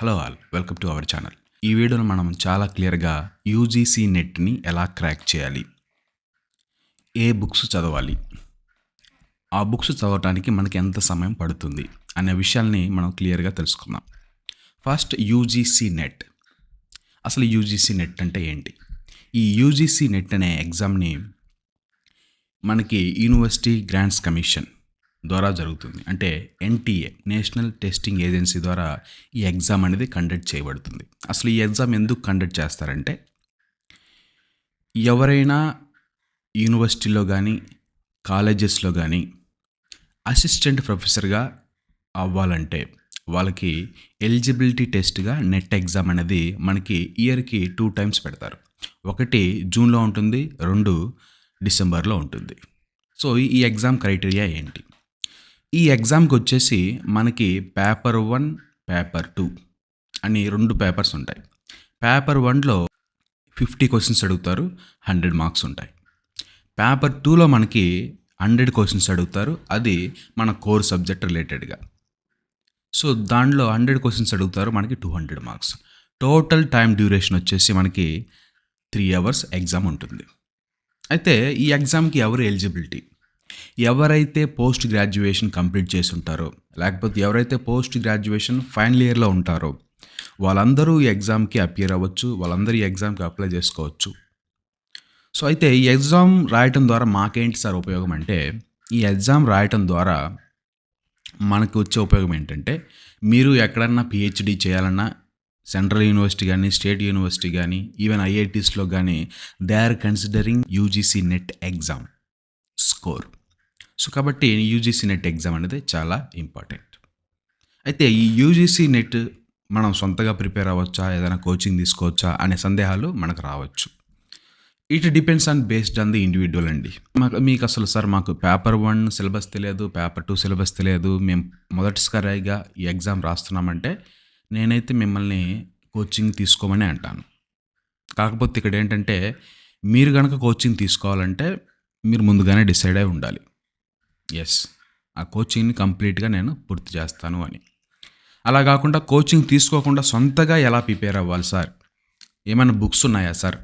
Hello all, welcome to our channel. ఈ వీడియోలో మనం చాలా క్లియర్గా యూజీసీ నెట్ని ఎలా క్రాక్ చేయాలి, ఏ బుక్స్ చదవాలి, ఆ బుక్స్ చదవడానికి మనకి ఎంత సమయం పడుతుంది అనే విషయాల్ని మనం క్లియర్గా తెలుసుకుందాం. First UGC net. అసలు యూజీసీ నెట్ అంటే ఏంటి? ఈ యూజీసీ నెట్ అనే ఎగ్జామ్ని మనకి యూనివర్సిటీ గ్రాంట్స్ కమిషన్ ద్వారా జరుగుతుంది. అంటే ఎన్టీఏ, నేషనల్ టెస్టింగ్ ఏజెన్సీ ద్వారా ఈ ఎగ్జామ్ అనేది కండక్ట్ చేయబడుతుంది. అసలు ఈ ఎగ్జామ్ ఎందుకు కండక్ట్ చేస్తారంటే, ఎవరైనా యూనివర్సిటీలో కానీ కాలేజెస్లో కానీ అసిస్టెంట్ ప్రొఫెసర్గా అవ్వాలంటే వాళ్ళకి ఎలిజిబిలిటీ టెస్ట్గా నెట్ ఎగ్జామ్ అనేది మనకి ఇయర్కి 2 times పెడతారు. ఒకటి జూన్లో ఉంటుంది, 2 డిసెంబర్లో ఉంటుంది. సో ఈ ఎగ్జామ్ క్రైటీరియా ఏంటి? ఈ ఎగ్జామ్కి వచ్చేసి మనకి పేపర్ 1, పేపర్ 2 అని 2 పేపర్స్ ఉంటాయి. పేపర్ 1లో 50 క్వశ్చన్స్ అడుగుతారు, 100 మార్క్స్ ఉంటాయి. పేపర్ 2లో మనకి 100 క్వశ్చన్స్ అడుగుతారు, అది మన కోర్ సబ్జెక్ట్ రిలేటెడ్గా. సో దాంట్లో 100 క్వశ్చన్స్ అడుగుతారు, మనకి 200 మార్క్స్. టోటల్ టైం డ్యూరేషన్ వచ్చేసి మనకి 3 hours ఎగ్జామ్ ఉంటుంది. అయితే ఈ ఎగ్జామ్కి ఎవరు ఎలిజిబిలిటీ? ఎవరైతే పోస్ట్ గ్రాడ్యుయేషన్ కంప్లీట్ చేసి ఉంటారో, లేకపోతే ఎవరైతే పోస్ట్ గ్రాడ్యుయేషన్ ఫైనల్ ఇయర్లో ఉంటారో వాళ్ళందరూ ఈ ఎగ్జామ్కి అపియర్ అవ్వచ్చు, వాళ్ళందరూ ఈ ఎగ్జామ్కి అప్లై చేసుకోవచ్చు. సో అయితే ఈ ఎగ్జామ్ రాయటం ద్వారా మాకేంటి సార్ ఉపయోగం అంటే, ఈ ఎగ్జామ్ రాయటం ద్వారా మనకు వచ్చే ఉపయోగం ఏంటంటే, మీరు ఎక్కడన్నా పిహెచ్డి చేయాలన్నా సెంట్రల్ యూనివర్సిటీ కానీ, స్టేట్ యూనివర్సిటీ కానీ, ఈవెన్ ఐఐటీస్లో కానీ they are considering UGC NET exam score. So కాబట్టి యూజీసీ నెట్ ఎగ్జామ్ అనేది చాలా ఇంపార్టెంట్. అయితే ఈ యూజీసీ నెట్ మనం సొంతగా ప్రిపేర్ అవ్వచ్చా, ఏదైనా కోచింగ్ తీసుకోవచ్చా అనే సందేహాలు మనకు రావచ్చు. It depends on based on the individual అండి. మీకు అసలు సార్ మాకు పేపర్ 1 సిలబస్ తెలియదు, పేపర్ 2 సిలబస్ తెలియదు, మేము మొదటిసారిగా ఈ ఎగ్జామ్ రాస్తున్నామంటే నేనైతే మిమ్మల్ని కోచింగ్ తీసుకోమని అంటాను. కాకపోతే ఇక్కడ ఏంటంటే, మీరు కనుక కోచింగ్ తీసుకోవాలంటే మీరు ముందుగానే డిసైడ్ అయి ఉండాలి, ఎస్ ఆ కోచింగ్ని కంప్లీట్గా నేను పూర్తి చేస్తాను అని. అలా కాకుండా కోచింగ్ తీసుకోకుండా సొంతగా ఎలా ప్రిపేర్ అవ్వాలి సార్, ఏమైనా బుక్స్ ఉన్నాయా సార్,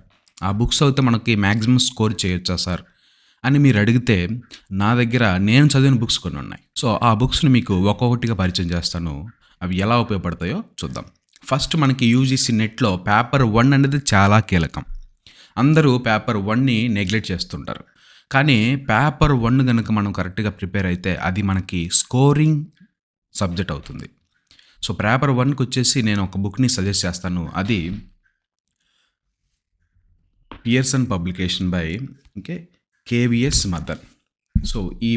ఆ బుక్స్ అయితే మనకి మ్యాక్సిమం స్కోర్ చేయొచ్చా సార్ అని మీరు అడిగితే, నా దగ్గర నేను చదివిన బుక్స్ కొన్ని ఉన్నాయి. సో ఆ బుక్స్ని మీకు ఒక్కొక్కటిగా పరిచయం చేస్తాను, అవి ఎలా ఉపయోగపడతాయో చూద్దాం. ఫస్ట్ మనకి యూజీసీ నెట్లో పేపర్ 1 అనేది చాలా కీలకం. అందరూ పేపర్ 1ని నెగ్లెక్ట్ చేస్తుంటారు. కానీ పేపర్ 1 కనుక మనం కరెక్ట్గా ప్రిపేర్ అయితే అది మనకి స్కోరింగ్ సబ్జెక్ట్ అవుతుంది. సో పేపర్ 1కి వచ్చేసి నేను ఒక బుక్ని సజెస్ట్ చేస్తాను, అది Pearson publication by KVS Madan. So ఈ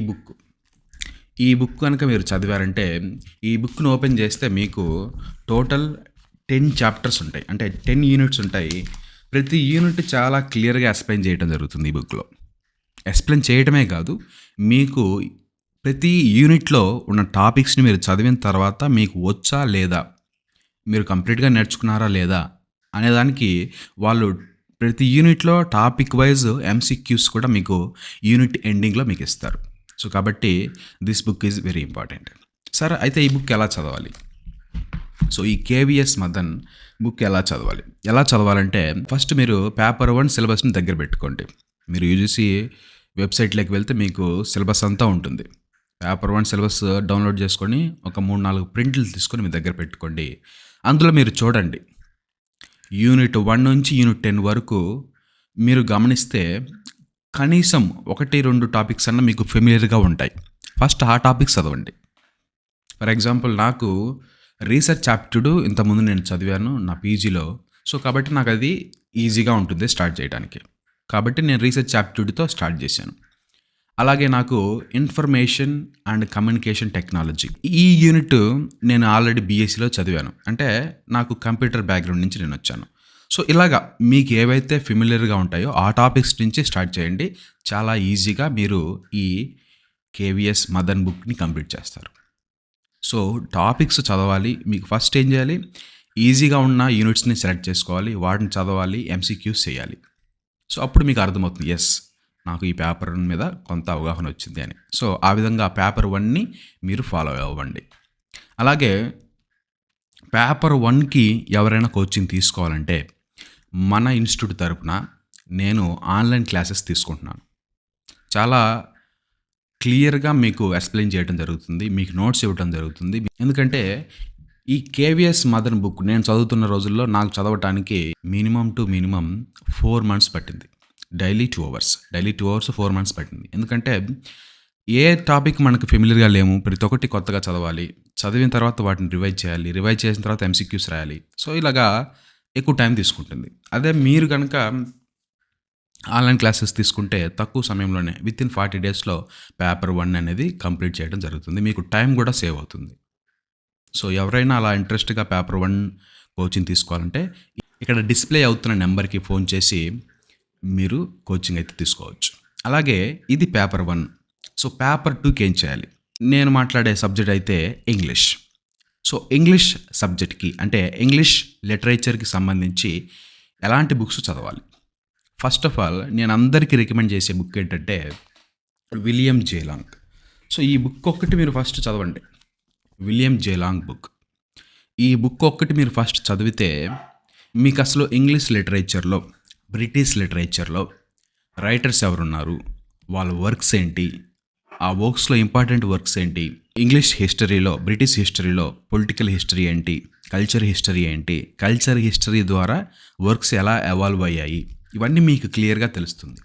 బుక్ కనుక మీరు చదివారంటే, ఈ బుక్ను ఓపెన్ చేస్తే మీకు టోటల్ 10 chapters ఉంటాయి, అంటే 10 units ఉంటాయి. ప్రతి యూనిట్ చాలా క్లియర్గా ఎక్స్ప్లెయిన్ చేయడం జరుగుతుంది. ఈ బుక్లో ఎక్స్ప్లెయిన్ చేయడమే కాదు, మీకు ప్రతి యూనిట్లో ఉన్న టాపిక్స్ని మీరు చదివిన తర్వాత మీకు వచ్చా లేదా, మీరు కంప్లీట్గా నేర్చుకున్నారా లేదా అనేదానికి వాళ్ళు ప్రతి యూనిట్లో టాపిక్ వైజ్ ఎంసీక్యూస్ కూడా మీకు యూనిట్ ఎండింగ్లో మీకు ఇస్తారు. సో కాబట్టి this book is very important. సరే అయితే ఈ బుక్ ఎలా చదవాలి? సో ఈ కేవిఎస్ మదన్ బుక్ ఎలా చదవాలంటే, ఫస్ట్ మీరు పేపర్ 1 సిలబస్ని దగ్గర పెట్టుకోండి. మీరు యూజీసీ వెబ్సైట్లోకి వెళ్తే మీకు సిలబస్ అంతా ఉంటుంది. పేపర్ 1 సిలబస్ డౌన్లోడ్ చేసుకొని ఒక 3-4 ప్రింట్లు తీసుకొని మీ దగ్గర పెట్టుకోండి. అందులో మీరు చూడండి, యూనిట్ 1 నుంచి యూనిట్ 10 వరకు మీరు గమనిస్తే కనీసం 1-2 టాపిక్స్ అన్న మీకు ఫెమిలియర్గా ఉంటాయి. ఫస్ట్ ఆ టాపిక్స్ చదవండి. ఫర్ ఎగ్జాంపుల్ నాకు రీసెర్చ్ యాప్టిట్యూడ్ ఇంతకుముందు నేను చదివాను నా పీజీలో. సో కాబట్టి నాకు అది ఈజీగా ఉంటుంది స్టార్ట్ చేయడానికి. కాబట్టి నేను రీసెర్చ్ యాప్టిట్యూడ్తో స్టార్ట్ చేశాను. అలాగే నాకు ఇన్ఫర్మేషన్ అండ్ కమ్యూనికేషన్ టెక్నాలజీ, ఈ యూనిట్ నేను ఆల్రెడీ బీఎస్సీలో చదివాను, అంటే నాకు కంప్యూటర్ బ్యాక్గ్రౌండ్ నుంచి నేను వచ్చాను. సో ఇలాగా మీకు ఏవైతే ఫెమిలియర్గా ఉంటాయో ఆ టాపిక్స్ నుంచి స్టార్ట్ చేయండి. చాలా ఈజీగా మీరు ఈ కేవిఎస్ మదన్ బుక్ని కంప్లీట్ చేస్తారు. సో టాపిక్స్ చదవాలి. మీకు ఫస్ట్ ఏం చేయాలి, ఈజీగా ఉన్న యూనిట్స్ని సెలెక్ట్ చేసుకోవాలి, వాటిని చదవాలి, ఎంసీక్యూస్ చేయాలి. సో అప్పుడు మీకు అర్థమవుతుంది, ఎస్ నాకు ఈ పేపర్ మీద కొంత అవగాహన వచ్చింది అని. సో ఆ విధంగా పేపర్ 1ని మీరు ఫాలో అవ్వండి. అలాగే పేపర్ 1కి ఎవరైనా కోచింగ్ తీసుకోవాలంటే మన ఇన్స్టిట్యూట్ తరపున నేను ఆన్లైన్ క్లాసెస్ తీసుకుంటున్నాను. చాలా క్లియర్‌గా మీకు ఎక్స్‌ప్లెయిన్ చేయడం జరుగుతుంది. మీకు నోట్స్ ఇవ్వటం జరుగుతుంది. ఎందుకంటే ఈ కేవీఎస్ మదన్ బుక్ నేను చదువుతున్న రోజుల్లో నాకు చదవటానికి మినిమమ్ టు మినిమమ్ 4 మంత్స్ పట్టింది. Daily 2 hours. 4 మంత్స్ పట్టింది. ఎందుకంటే ఏ టాపిక్ మనకు ఫెమిలియర్‌గా లేము. ప్రతి ఒక్కటి కొత్తగా చదవాలి. చదివిన తర్వాత వాటిని రివైజ్ చేయాలి. రివైజ్ చేసిన తర్వాత ఎంసీక్యూస్ రాయాలి. సో, ఇలాగా ఎక్కువ టైం తీసుకుంటుంది. అదే మీరు గనక ఆన్లైన్ క్లాసెస్ తీసుకుంటే తక్కువ సమయంలోనే వితిన్ 40 డేస్‌లో పేపర్ 1 అనేది కంప్లీట్ చేయడం జరుగుతుంది. మీకు టైం కూడా సేవ్ అవుతుంది. సో, ఎవరైనా అలా ఇంట్రెస్ట్‌గా పేపర్ 1 కోచింగ్ తీసుకోవాలంటే ఇక్కడ డిస్‌ప్లే అవుతున్న నెంబర్‌కి ఫోన్ చేసి మీరు కోచింగ్ అయితే తీసుకోవచ్చు. అలాగే ఇది పేపర్ 1. సో, పేపర్ 2కి ఏం చేయాలి? నేను మాట్లాడే సబ్జెక్ట్ అయితే ఇంగ్లీష్. సో, ఇంగ్లీష్ సబ్జెక్ట్‌కి అంటే ఇంగ్లీష్ లిటరేచర్‌కి సంబంధించి ఎలాంటి బుక్స్ చదవాలి? ఫస్ట్ ఆఫ్ ఆల్ నేను అందరికీ రికమెండ్ చేసే బుక్ ఏంటంటే విలియం జే లాంగ్. సో, ఈ బుక్ ఒక్కటి మీరు ఫస్ట్ చదవండి. విలియం జే లాంగ్ బుక్. ఈ బుక్ ఒక్కటి మీరు ఫస్ట్ చదివితే మీకు అసలు ఇంగ్లీష్ లిటరేచర్‌లో, బ్రిటిష్ లిటరేచర్‌లో రైటర్స్ ఎవరున్నారు? వాళ్ళ వర్క్స్ ఏంటి? ఆ వర్క్స్‌లో ఇంపార్టెంట్ వర్క్స్ ఏంటి? ఇంగ్లీష్ హిస్టరీలో, బ్రిటిష్ హిస్టరీలో పొలిటికల్ హిస్టరీ ఏంటి? కల్చర్ హిస్టరీ ఏంటి? కల్చర్ హిస్టరీ ద్వారా వర్క్స్ ఎలా ఎవాల్వ్ అయ్యాయి? ఇవన్నీ మీకు క్లియర్‌గా తెలుస్తుంది.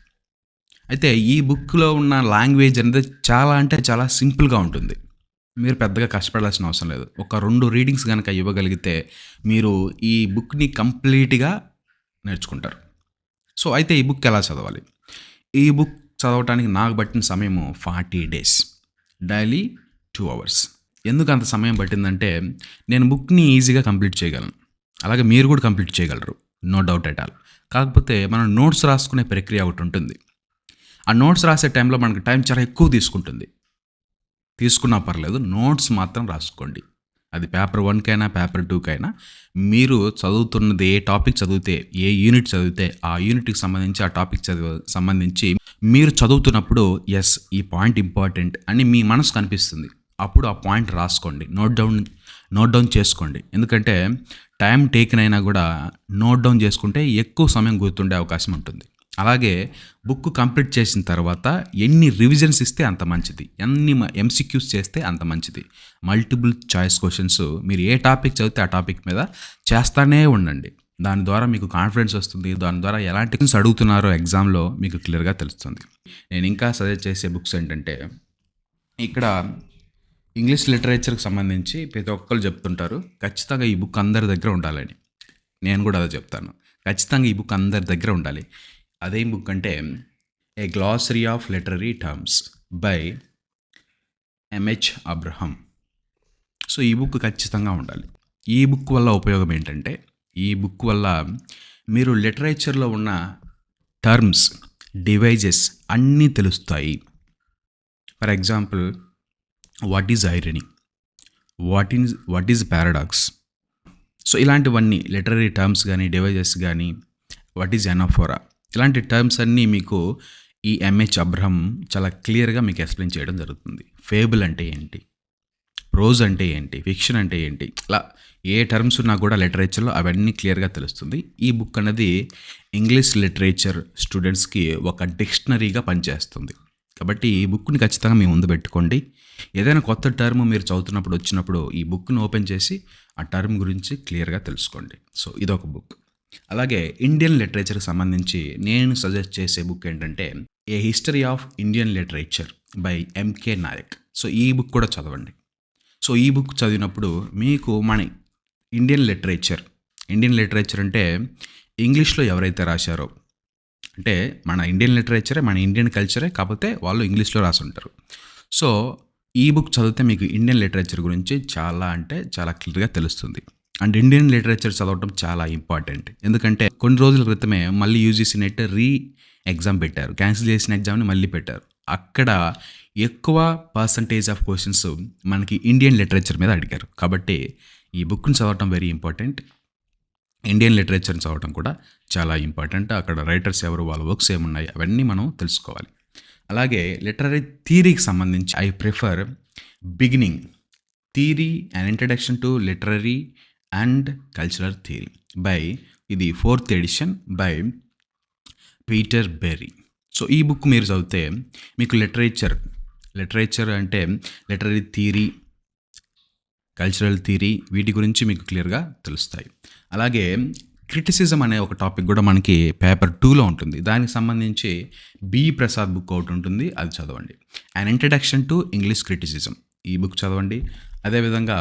అయితే ఈ బుక్‌లో ఉన్న లాంగ్వేజ్ అనేది చాలా అంటే చాలా సింపుల్‌గా ఉంటుంది. మీరు పెద్దగా కష్టపడాల్సిన అవసరం లేదు. ఒక 2 రీడింగ్స్ గనక ఇవ్వగలిగితే మీరు ఈ బుక్‌ని కంప్లీట్‌గా నేర్చుకుంటారు. సో, అయితే ఈ బుక్ ఎలా చదవాలి? ఈ బుక్ చదవటానికి నాకు పట్టిన సమయము 40 డేస్. Daily 2 hours. ఎందుకు అంత సమయం పట్టిందంటే నేను బుక్‌ని ఈజీగా కంప్లీట్ చేయగలను. అలాగే మీరు కూడా కంప్లీట్ చేయగలరు. No doubt at all. కాకపోతే మనం నోట్స్ రాసుకునే ప్రక్రియ ఒకటి ఉంటుంది. ఆ నోట్స్ రాసే టైంలో మనకు టైం చాలా ఎక్కువ తీసుకుంటుంది. తీసుకున్నా పర్లేదు. నోట్స్ మాత్రం రాసుకోండి. అది పేపర్ 1కైనా, పేపర్ 2కైనా మీరు చదువుతున్నది ఏ టాపిక్ చదివితే, ఏ యూనిట్ చదివితే ఆ యూనిట్‌కి సంబంధించి ఆ టాపిక్ సంబంధించి మీరు చదువుతున్నప్పుడు యెస్ ఈ పాయింట్ ఇంపార్టెంట్ అని మీ మనసుకు అనిపిస్తుంది. అప్పుడు ఆ పాయింట్ రాసుకోండి. నోట్ డౌన్ చేసుకోండి. ఎందుకంటే టైం టేకెన్ అయినా కూడా నోట్ డౌన్ చేసుకుంటే ఎక్కువ సమయం గుర్తుండే అవకాశం ఉంటుంది. అలాగే బుక్ కంప్లీట్ చేసిన తర్వాత ఎన్ని రివిజన్స్ ఇస్తే అంత మంచిది. ఎన్ని ఎంసీక్యూస్ చేస్తే అంత మంచిది. మల్టిపుల్ చాయిస్ క్వెషన్స్ మీరు ఏ టాపిక్ చదివితే ఆ టాపిక్ మీద చేస్తానే ఉండండి. దాని ద్వారా మీకు కాన్ఫిడెన్స్ వస్తుంది. దాని ద్వారా ఎలాంటి క్వెషన్స్ అడుగుతున్నారో ఎగ్జామ్‌లో మీకు క్లియర్‌గా తెలుస్తుంది. నేను ఇంకా సజెస్ట్ చేసే బుక్స్ ఏంటంటే ఇక్కడ ఇంగ్లీష్ లిటరేచర్‌కి సంబంధించి ప్రతి ఒక్కళ్ళు చెప్తుంటారు. ఖచ్చితంగా ఈ బుక్ అందరి దగ్గర ఉండాలని. నేను కూడా అదే చెప్తాను. ఖచ్చితంగా ఈ బుక్ అందరి దగ్గర ఉండాలి. అదేం బుక్ అంటే a glossary of literary terms by M H Abraham. So, ఈ బుక్ ఖచ్చితంగా ఉండాలి. ఈ బుక్ వల్ల ఉపయోగం ఏంటంటే ఈ బుక్ వల్ల మీరు లిటరేచర్‌లో ఉన్న టర్మ్స్, డివైజెస్ అన్నీ తెలుస్తాయి. For example what is irony? What is paradox? So, ఇలాంటివన్నీ లిటరరీ టర్మ్స్ కానీ, డివైజెస్ కానీ, వాట్ ఈజ్ ఎనాఫోరా? ఇలాంటి టర్మ్స్ అన్నీ మీకు ఈ ఎంహెచ్ అబ్రహం చాలా క్లియర్‌గా మీకు ఎక్స్‌ప్లెయిన్ చేయడం జరుగుతుంది. ఫేబుల్ అంటే ఏంటి? ప్రోజ్ అంటే ఏంటి? ఫిక్షన్ అంటే ఏంటి? ఇలా ఏ టర్మ్స్ ఉన్నా కూడా లిటరేచర్‌లో అవన్నీ క్లియర్‌గా తెలుస్తుంది. ఈ బుక్ అనేది ఇంగ్లీష్ లిటరేచర్ స్టూడెంట్స్‌కి ఒక డిక్షనరీగా పనిచేస్తుంది. కాబట్టి ఈ బుక్‌ని ఖచ్చితంగా మీ ముందు పెట్టుకోండి. ఏదైనా కొత్త టర్మ్ మీరు చదువుతున్నప్పుడు వచ్చినప్పుడు ఈ బుక్‌ని ఓపెన్ చేసి ఆ టర్మ్ గురించి క్లియర్‌గా తెలుసుకోండి. సో, ఇదొక బుక్. అలాగే ఇండియన్ లిటరేచర్‌కి సంబంధించి నేను సజెస్ట్ చేసే బుక్ ఏంటంటే a history of Indian literature by M K Nayak. So, ఈ బుక్ కూడా చదవండి. సో, ఈ బుక్ చదివినప్పుడు మీకు మన ఇండియన్ లిటరేచర్ అంటే ఇంగ్లీష్‌లో ఎవరైతే రాశారో అంటే మన ఇండియన్ లిటరేచరే, మన ఇండియన్ కల్చరే, కాకపోతే వాళ్ళు ఇంగ్లీష్‌లో రాసుంటారు. సో, ఈ బుక్ చదివితే మీకు ఇండియన్ లిటరేచర్ గురించి చాలా అంటే చాలా క్లియర్‌గా తెలుస్తుంది. అండ్ ఇండియన్ లిటరేచర్ చదవటం చాలా ఇంపార్టెంట్. ఎందుకంటే కొన్ని రోజుల క్రితమే మళ్ళీ యూజీసీ నెట్ ఎగ్జామ్ పెట్టారు. క్యాన్సిల్ చేసిన ఎగ్జామ్‌ని మళ్ళీ పెట్టారు. అక్కడ ఎక్కువ పర్సంటేజ్ ఆఫ్ క్వెషన్స్ మనకి ఇండియన్ లిటరేచర్ మీద అడిగారు. కాబట్టి ఈ బుక్‌ని చదవటం వెరీ ఇంపార్టెంట్. ఇండియన్ లిటరేచర్ని చదవటం కూడా చాలా ఇంపార్టెంట్. అక్కడ రైటర్స్ ఎవరు, వాళ్ళ వర్క్స్ ఏమున్నాయి అవన్నీ మనం తెలుసుకోవాలి. అలాగే లిటరరీ థియరీకి సంబంధించి I prefer beginning theory and introduction to literary and cultural theory by, ఇది 4th edition by Peter berry. So ఈ బుక్ మీరు చదివితే మీకు లిటరేచర్ అంటే లిటరరీ థియరీ, కల్చరల్ థియరీ, వీటి గురించి మీకు క్లియర్గా తెలుస్తాయి. అలాగే క్రిటిసిజం అనే ఒక టాపిక్ కూడా మనకి పేపర్ 2లో ఉంటుంది. దానికి సంబంధించి బి ప్రసాద్ బుక్ ఒకటి ఉంటుంది, అది చదవండి. And introduction to English criticism, ఈ బుక్ చదవండి. అదేవిధంగా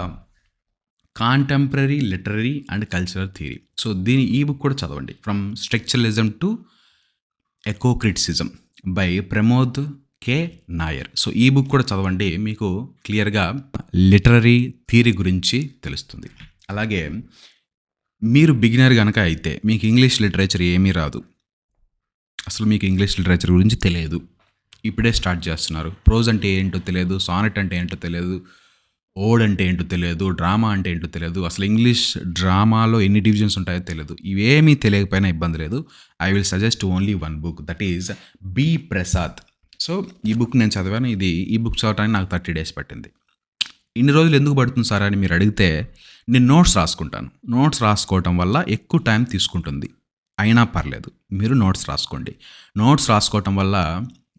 contemporary literary and cultural theory, so ఈ బుక్ కూడా చదవండి. From structuralism to eco criticism by Pramod K Nayar. So ఈ బుక్ కూడా చదవండి, మీకు క్లియర్గా లిటరరీ థియరీ గురించి తెలుస్తుంది. అలాగే మీరు బిగినర్ కనుక అయితే, మీకు ఇంగ్లీష్ లిటరేచర్ ఏమీ రాదు, అసలు మీకు ఇంగ్లీష్ లిటరేచర్ గురించి తెలియదు, ఇప్పుడే స్టార్ట్ చేస్తున్నారు, ప్రోజ్ అంటే ఏంటో తెలియదు, సానెట్ అంటే ఏంటో తెలియదు, ఓడ్ అంటే ఏంటో తెలియదు, డ్రామా అంటే ఏంటో తెలియదు, అసలు ఇంగ్లీష్ డ్రామాలో ఎన్ని డివిజన్స్ ఉంటాయో తెలియదు, ఇవేమీ తెలియకపోయినా ఇబ్బంది లేదు. I will suggest only one book, that is B Prasad. So ఈ బుక్ నేను చదివాను, ఈ బుక్ చదవడానికి నాకు 30 days పట్టింది. ఇన్ని రోజులు ఎందుకు పడుతుంది సార్ అని మీరు అడిగితే, నేను నోట్స్ రాసుకుంటాను. నోట్స్ రాసుకోవటం వల్ల ఎక్కువ టైం తీసుకుంటుంది, అయినా పర్లేదు, మీరు నోట్స్ రాసుకోండి. నోట్స్ రాసుకోవటం వల్ల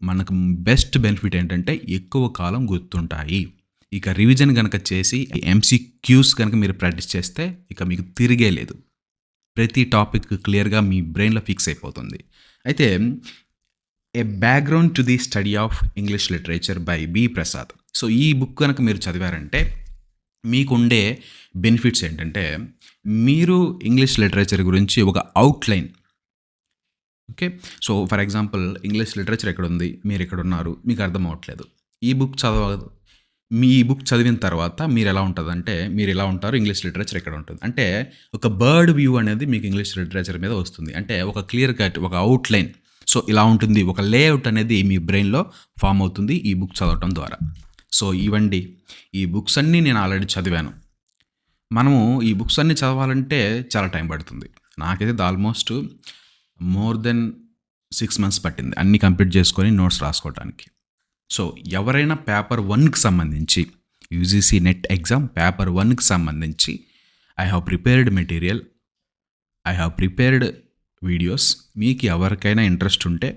మనకు బెస్ట్ బెనిఫిట్ ఏంటంటే ఎక్కువ కాలం గుర్తుంటాయి. ఇక రివిజన్ కనుక చేసి MCQs కనుక మీరు ప్రాక్టీస్ చేస్తే ఇక మీకు తిరిగే లేదు, ప్రతి టాపిక్ క్లియర్గా మీ బ్రెయిన్లో ఫిక్స్ అయిపోతుంది. అయితే a background to the study of English literature by B Prasad. So ఈ బుక్ కనుక మీరు చదివారంటే మీకుండే బెనిఫిట్స్ ఏంటంటే, మీరు ఇంగ్లీష్ లిటరేచర్ గురించి ఒక outline, okay, so for example English literature ఎక్కడ ఉంది, మీరు ఎక్కడ ఉన్నారు, మీకు అర్థం అవ్వట్లేదు, ఈ బుక్ చదివిన తర్వాత మీరు ఎలా ఉంటుందంటే, మీరు ఎలా ఉంటారు, ఇంగ్లీష్ లిటరేచర్ ఎక్కడ ఉంటుంది అంటే ఒక బర్డ్ వ్యూ అనేది మీకు ఇంగ్లీష్ లిటరేచర్ మీద వస్తుంది. అంటే ఒక క్లియర్ కట్, ఒక అవుట్లైన్, సో ఇలా ఉంటుంది, ఒక లేఅవుట్ అనేది మీ బ్రెయిన్లో ఫామ్ అవుతుంది ఈ బుక్ చదవటం ద్వారా. సో ఇవండి ఈ బుక్స్ అన్నీ నేను ఆల్రెడీ చదివాను. మనము ఈ బుక్స్ అన్నీ చదవాలంటే చాలా టైం పడుతుంది. నాకైతే ఆల్మోస్ట్ మోర్ దెన్ 6 months పట్టింది అన్నీ కంప్లీట్ చేసుకొని నోట్స్ రాసుకోవడానికి. సో ఎవరైనా పేపర్ 1కి సంబంధించి, UGC నెట్ ఎగ్జామ్ పేపర్ 1కి సంబంధించి I have prepared material, I have prepared videos, మీకు ఎవరికైనా ఇంట్రెస్ట్ ఉంటే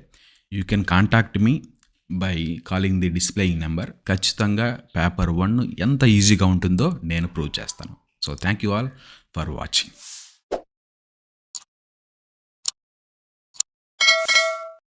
you can contact me by calling the displaying number. ఖచ్చితంగా పేపర్ 1 ఎంత ఈజీగా ఉంటుందో నేను ప్రూవ్ చేస్తాను. So thank you all for watching.